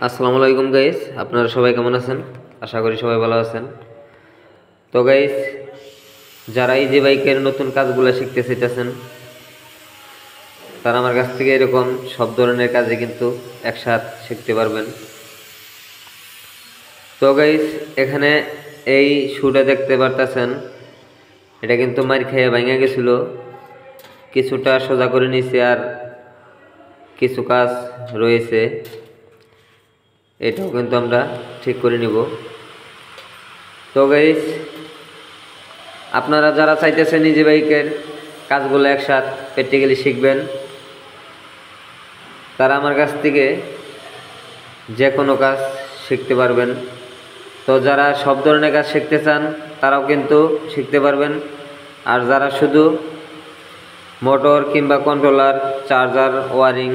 আসসালামু আলাইকুম গাইস, আপনারা সবাই কেমন আছেন? আশা করি সবাই ভালো আছেন। তো গাইস, যারা ইজি বাইকের নতুন কাজগুলো শিখতে চাইতেছেন তারা আমার কাছ থেকে এরকম সব ধরনের কাজে কিন্তু একসাথে শিখতে পারবেন। তো গাইস, এখানে এই শুটা দেখতে পারতেছেন, এটা কিন্তু মার খেয়ে ভেঙে গেছিল, কিছুটা সোজা করে নিয়েছে আর কিছু কাজ রয়েছে, এটাও কিন্তু আমরা ঠিক করে নিব। তো গাইস, আপনারা যারা চাইতেছেন নিজে বাইকের কাজগুলো একসাথে প্র্যাকটিক্যালি শিখবেন, তারা আমার কাছ থেকে যে কোনো কাজ শিখতে পারবেন। তো যারা সব ধরনের কাজ শিখতে চান তারাও কিন্তু শিখতে পারবেন, আর যারা শুধু মোটর কিংবা কন্ট্রোলার, চার্জার, ওয়ারিং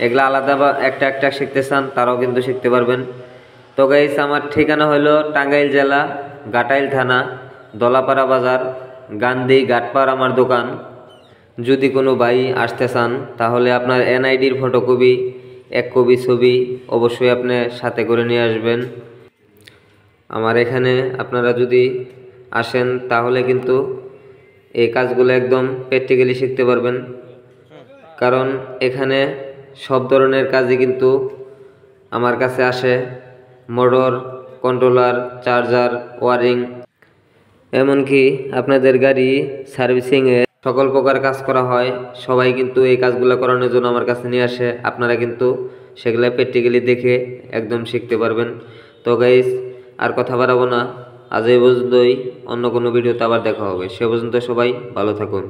এগুলো আলাদা বা একটা একটা শিখতে চান তারাও কিন্তু শিখতে পারবেন। তো গাইস, আমার ঠিকানা হলো টাঙ্গাইল জেলা, ঘাটাইল থানা, দলাপাড়া বাজার, গান্ধী ঘাটপাড় আমার দোকান। যদি কোনো ভাই আসতে চান তাহলে আপনার এনআইডির ফটোকপি, এক কপি ছবি অবশ্যই আপনি সাথে করে নিয়ে আসবেন। আমার এখানে আপনারা যদি আসেন তাহলে কিন্তু এই কাজগুলো একদম প্র্যাকটিক্যালি শিখতে পারবেন, কারণ এখানে সব ধরনের কাজই কিন্তু আমার কাছে আসে। মোটর, কন্ট্রোলার, চার্জার, ওয়ারিং, এমনকি আপনাদের গাড়ি সার্ভিসিংয়ে সকল প্রকার কাজ করা হয়। সবাই কিন্তু এই কাজগুলো করানোর জন্য আমার কাছে নিয়ে আসে। আপনারা কিন্তু সেগুলো প্র্যাকটিক্যালি দেখে একদম শিখতে পারবেন। তো গাইস, আর কথা বাড়াবো না, আজ এই পর্যন্তই। অন্য কোনো ভিডিওতে আবার দেখা হবে। সে পর্যন্ত সবাই ভালো থাকুন।